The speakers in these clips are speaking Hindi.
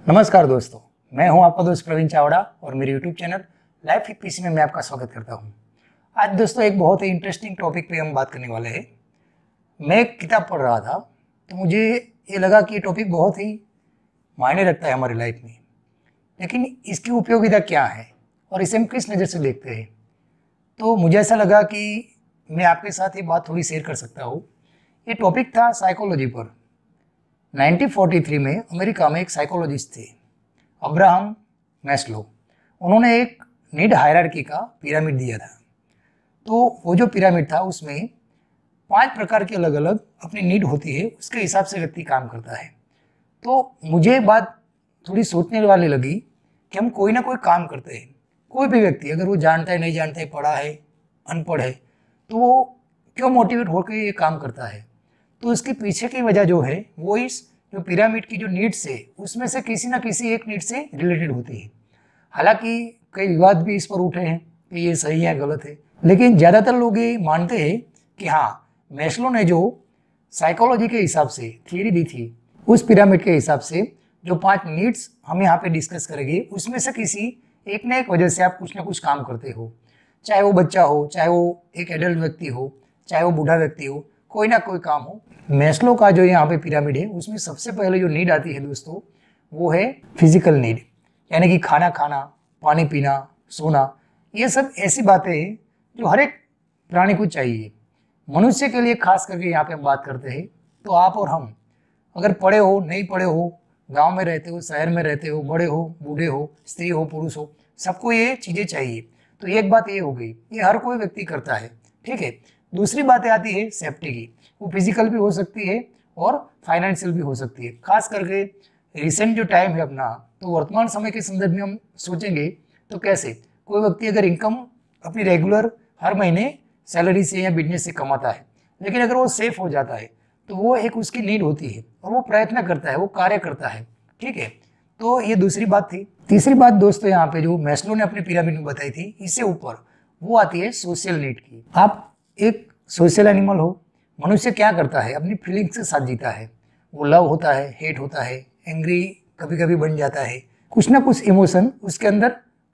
नमस्कार दोस्तों, मैं हूं आपका दोस्त प्रवीण चावड़ा और मेरे YouTube channel life with PC में मैं आपका स्वागत करता हूं। आज दोस्तों एक बहुत ही इंटरेस्टिंग टॉपिक पे हम बात करने वाले हैं। मैं एक किताब पढ़ रहा था तो मुझे ये लगा कि ये टॉपिक बहुत ही मायने रखता है हमारी लाइफ में, लेकिन इसकी उपयोगिता क्या है और इसे हम किस नज़र से देखते हैं। तो मुझे ऐसा लगा कि मैं आपके साथ ये बात थोड़ी शेयर कर सकता हूँ। ये टॉपिक था साइकोलॉजी पर। 1943 में अमेरिका में एक साइकोलॉजिस्ट थे, अब्राहम मैस्लो। उन्होंने एक नीड हायरार्की का पिरामिड दिया था। तो वो जो पिरामिड था उसमें 5 प्रकार की अलग अलग अपनी नीड होती है, उसके हिसाब से व्यक्ति काम करता है। तो मुझे बात थोड़ी सोचने वाली लगी कि हम कोई ना कोई काम करते हैं। कोई भी व्यक्ति अगर वो जानता है नहीं जानता है, पढ़ा है अनपढ़ है, तो वो क्यों मोटिवेट होकर ये काम करता है। तो इसके पीछे की वजह जो है वो इस जो पिरामिड की जो नीड्स है उसमें से किसी ना किसी एक नीड से रिलेटेड होती है। हालांकि कई विवाद भी इस पर उठे हैं कि ये सही है गलत है, लेकिन ज़्यादातर लोग ये मानते हैं कि हाँ, मैस्लो ने जो साइकोलॉजी के हिसाब से थियरी दी थी, उस पिरामिड के हिसाब से जो 5 नीड्स हम यहाँ पे डिस्कस करेंगे उसमें से किसी एक ना एक वजह से आप कुछ ना कुछ काम करते हो। चाहे वो बच्चा हो, चाहे वो एक एडल्ट व्यक्ति हो, चाहे वो बूढ़ा व्यक्ति हो, कोई ना कोई काम हो। मैस्लो का जो यहाँ पे पिरामिड है उसमें सबसे पहले जो नीड आती है दोस्तों, वो है फिजिकल नीड, यानी कि खाना खाना, पानी पीना, सोना। ये सब ऐसी बातें हैं जो हर एक प्राणी को चाहिए। मनुष्य के लिए खास करके यहाँ पे हम बात करते हैं। तो आप और हम अगर पढ़े हो नहीं पढ़े हो, गाँव में रहते हो शहर में रहते हो, बड़े हो बूढ़े हो, स्त्री हो पुरुष हो, सबको ये चीज़ें चाहिए। तो एक बात ये हो गई, ये हर कोई व्यक्ति करता है, ठीक है। दूसरी बातें आती है सेफ्टी की। वो फिजिकल भी हो सकती है और फाइनेंशियल भी हो सकती है। खास करके रिसेंट जो टाइम है अपना, तो वर्तमान समय के संदर्भ में हम सोचेंगे तो कैसे कोई व्यक्ति अगर इनकम अपनी रेगुलर हर महीने सैलरी से या बिजनेस से कमाता है, लेकिन अगर वो सेफ हो जाता है तो वो एक उसकी नीड होती है और वो प्रयत्न करता है, वो कार्य करता है, ठीक है। तो ये दूसरी बात थी। तीसरी बात दोस्तों यहाँ पे जो मैस्लो ने अपने पिरामिड में बताई थी, इससे ऊपर वो आती है सोशल नीड की। आप एक सोशल एनिमल हो। मनुष्य क्या करता है, अपनी फीलिंग्स के साथ जीता है। वो लव होता है, हेट होता है, एंग्री कभी कभी बन जाता है, कुछ ना कुछ इमोशन उसके अंदर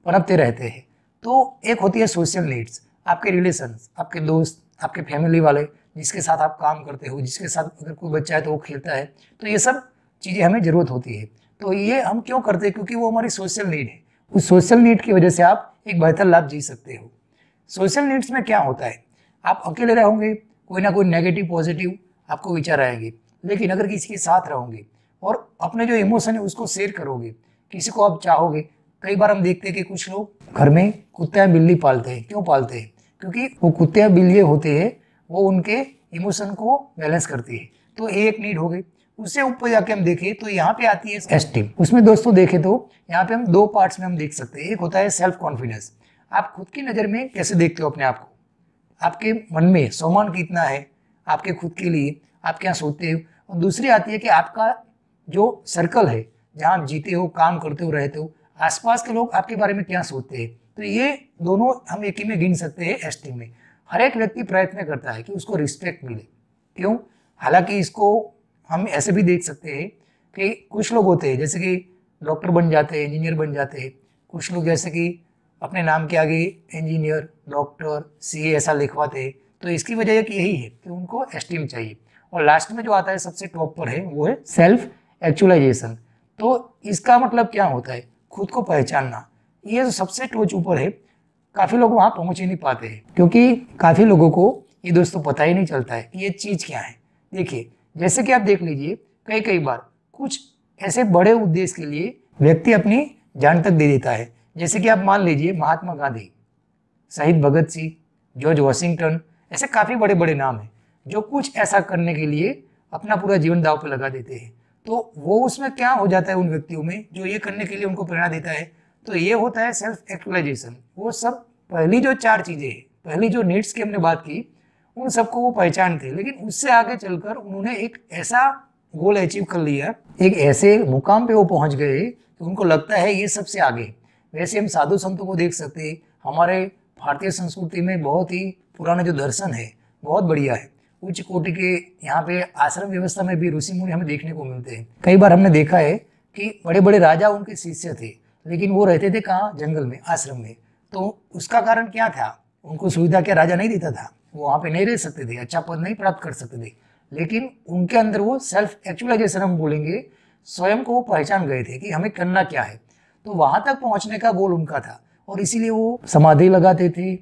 पनपते रहते हैं। तो एक होती है सोशल नीड्स, आपके रिलेशंस, आपके दोस्त, आपके फैमिली वाले, जिसके साथ आप काम करते हो, जिसके साथ अगर कोई बच्चा है तो वो खेलता है। तो ये सब चीज़ें हमें ज़रूरत होती है। तो ये हम क्यों करते हैं, क्योंकि वो हमारी सोशल नीड है। उस सोशल नीड की वजह से आप एक बेहतर लाइफ जी सकते हो। सोशल नीड्स में क्या होता है, आप अकेले रहोगे, कोई ना कोई नेगेटिव पॉजिटिव आपको विचार आएंगे, लेकिन अगर किसी के साथ रहोगे और अपने जो इमोशन है उसको शेयर करोगे, किसी को आप चाहोगे। कई बार हम देखते हैं कि कुछ लोग घर में कुत्ते या बिल्ली पालते हैं। क्यों पालते हैं, क्योंकि वो कुत्ते या बिल्ली होते हैं, वो उनके इमोशन को बैलेंस करती है। तो ये एक नीड हो गई। उससे ऊपर जाके हम देखें तो यहाँ पे आती है एस्टीम। उसमें दोस्तों देखें तो यहाँ पे हम 2 पार्ट्स में हम देख सकते हैं। एक होता है सेल्फ कॉन्फिडेंस, आप खुद की नज़र में कैसे देखते हो अपने आप को, आपके मन में सम्मान कितना है आपके खुद के लिए, आप क्या सोचते हो। और दूसरी आती है कि आपका जो सर्कल है, जहाँ आप जीते हो, काम करते हो, रहते हो, आसपास के लोग आपके बारे में क्या सोचते हैं। तो ये दोनों हम एक ही में गिन सकते हैं एस्टीम में। हर एक व्यक्ति प्रयत्न करता है कि उसको रिस्पेक्ट मिले। क्यों, हालांकि इसको हम ऐसे भी देख सकते हैं कि कुछ लोग होते हैं जैसे कि डॉक्टर बन जाते हैं, इंजीनियर बन जाते हैं। कुछ लोग जैसे कि अपने नाम के आगे इंजीनियर, डॉक्टर, सीए ऐसा लिखवाते हैं। तो इसकी वजह एक यही है कि उनको एस्टीम चाहिए। और लास्ट में जो आता है सबसे टॉप पर है वो है सेल्फ एक्चुअलाइजेशन। तो इसका मतलब क्या होता है, खुद को पहचानना। ये जो सबसे टॉप ऊपर है, काफ़ी लोग वहाँ पहुँच ही नहीं पाते हैं, क्योंकि काफ़ी लोगों को ये दोस्तों पता ही नहीं चलता है कि ये चीज़ क्या है। देखिए, जैसे कि आप देख लीजिए, कई बार कुछ ऐसे बड़े उद्देश्य के लिए व्यक्ति अपनी जान तक दे देता है। जैसे कि आप मान लीजिए महात्मा गांधी, शहीद भगत सिंह, जॉर्ज वॉशिंगटन, ऐसे काफ़ी बड़े बड़े नाम हैं जो कुछ ऐसा करने के लिए अपना पूरा जीवन दांव पे लगा देते हैं। तो वो उसमें क्या हो जाता है उन व्यक्तियों में जो ये करने के लिए उनको प्रेरणा देता है, तो ये होता है सेल्फ एक्चुअलाइजेशन। वो सब पहली जो 4 चीज़ें हैं, पहली जो नीड्स की हमने बात की, उन सबको वो पहचानते, लेकिन उससे आगे चलकर उन्होंने एक ऐसा गोल अचीव कर लिया, एक ऐसे मुकाम पे वो पहुंच गए कि उनको लगता है ये सबसे आगे। वैसे हम साधु संतों को देख सकते हैं। हमारे भारतीय संस्कृति में बहुत ही पुराना जो दर्शन है बहुत बढ़िया है। उच्च कोटि के यहाँ पे आश्रम व्यवस्था में भी ऋषि मुनि हमें देखने को मिलते हैं। कई बार हमने देखा है कि बड़े बड़े राजा उनके शिष्य थे, लेकिन वो रहते थे कहाँ, जंगल में, आश्रम में। तो उसका कारण क्या था, उनको सुविधा क्या राजा नहीं देता था, वो वहाँ पे नहीं रह सकते थे, अच्छा पद नहीं प्राप्त कर सकते थे, लेकिन उनके अंदर वो सेल्फ एक्चुअलाइजेशन हम बोलेंगे, स्वयं को वो पहचान गए थे कि हमें करना क्या है। तो वहां तक पहुंचने का गोल उनका था, और इसीलिए वो समाधि लगाते थे,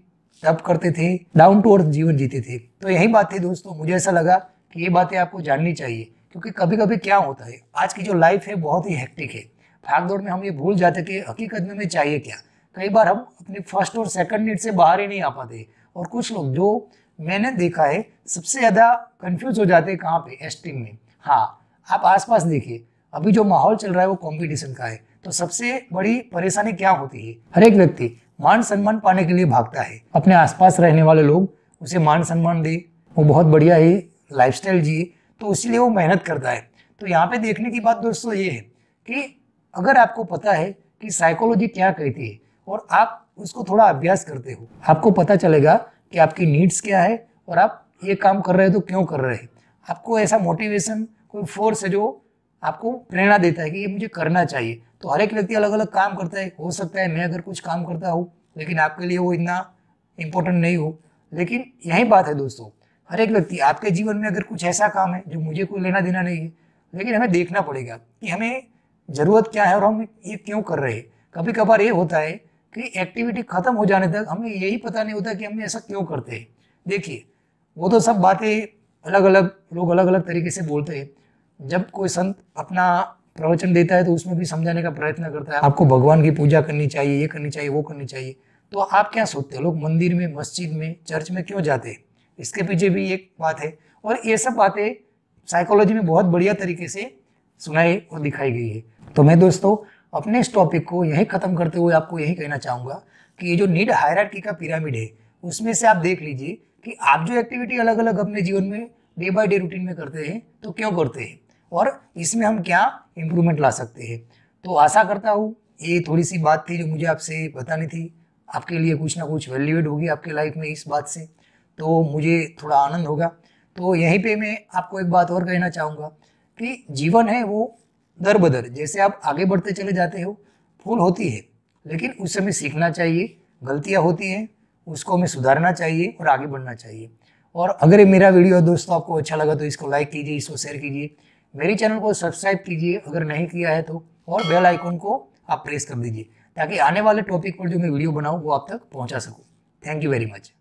तप करते थे, डाउन टू अर्थ जीवन जीते थे। तो यही बात थी दोस्तों, मुझे ऐसा लगा कि ये बातें आपको जाननी चाहिए, क्योंकि कभी कभी क्या होता है, आज की जो लाइफ है बहुत ही हेक्टिक है, भाग दौड़ में हम ये भूल जाते कि हकीकत में हमें चाहिए क्या। कई बार हम अपने फर्स्ट और सेकंड नीड से बाहर ही नहीं आ पाते, और कुछ लोग जो मैंने देखा है सबसे ज्यादा कंफ्यूज हो जाते हैं कहाँ पे, एस्टीम में। हाँ, आप आसपास देखिए, अभी जो माहौल चल रहा है वो कंपटीशन का है। तो सबसे बड़ी परेशानी क्या होती है, हर एक व्यक्ति मान सम्मान पाने के लिए भागता है, अपने आसपास रहने वाले लोग उसे मान सम्मान दे, वो बहुत बढ़िया ही लाइफस्टाइल जिए, तो इसलिए वो मेहनत करता है। तो यहाँ पे देखने की बात दोस्तों ये है कि अगर आपको पता है कि साइकोलॉजी क्या कहती है और आप उसको थोड़ा अभ्यास करते हो, आपको पता चलेगा कि आपकी नीड्स क्या है और आप ये काम कर रहे हो तो क्यों कर रहे हैं। आपको ऐसा मोटिवेशन, कोई फोर्स है जो आपको प्रेरणा देता है कि ये मुझे करना चाहिए। तो हर एक व्यक्ति अलग अलग काम करता है, हो सकता है मैं अगर कुछ काम करता हूँ लेकिन आपके लिए वो इतना इम्पोर्टेंट नहीं हो, लेकिन यही बात है दोस्तों, हर एक व्यक्ति, आपके जीवन में अगर कुछ ऐसा काम है जो मुझे कोई लेना देना नहीं है, लेकिन हमें देखना पड़ेगा कि हमें ज़रूरत क्या है और हम ये क्यों कर रहे हैं। कभी कभार ये होता है कि एक्टिविटी खत्म हो जाने तक हमें यही पता नहीं होता कि हम ऐसा क्यों करते हैं। देखिए, वो तो सब बातें अलग अलग लोग अलग अलग तरीके से बोलते हैं। जब कोई संत अपना प्रवचन देता है तो उसमें भी समझाने का प्रयत्न करता है, आपको भगवान की पूजा करनी चाहिए, ये करनी चाहिए, वो करनी चाहिए। तो आप क्या सोचते हो, लोग मंदिर में, मस्जिद में, चर्च में क्यों जाते हैं? इसके पीछे भी एक बात है, और ये सब बातें साइकोलॉजी में बहुत बढ़िया तरीके से सुनाई और दिखाई गई है। तो मैं दोस्तों अपने इस टॉपिक को यही खत्म करते हुए आपको यही कहना चाहूँगा कि ये जो नीड हायरार्की का पिरामिड है, उसमें से आप देख लीजिए कि आप जो एक्टिविटी अलग अलग अपने जीवन में डे बाय डे रूटीन में करते हैं तो क्यों करते हैं, और इसमें हम क्या इम्प्रूवमेंट ला सकते हैं। तो आशा करता हूँ ये थोड़ी सी बात थी जो मुझे आपसे बतानी थी, आपके लिए कुछ ना कुछ वैल्यूएड होगी आपकी लाइफ में इस बात से, तो मुझे थोड़ा आनंद होगा। तो यहीं पे मैं आपको एक बात और कहना चाहूँगा कि जीवन है वो दर बदर, जैसे आप आगे बढ़ते चले जाते हो, भूल होती है, लेकिन उस समय सीखना चाहिए, गलतियाँ होती हैं उसको हमें सुधारना चाहिए और आगे बढ़ना चाहिए। और अगर ये मेरा वीडियो दोस्तों आपको अच्छा लगा तो इसको लाइक कीजिए, इसको शेयर कीजिए, मेरे चैनल को सब्सक्राइब कीजिए अगर नहीं किया है तो, और बेल आइकन को आप प्रेस कर दीजिए ताकि आने वाले टॉपिक पर जो मैं वीडियो बनाऊँ वो आप तक पहुँचा सकूँ। Thank you very much.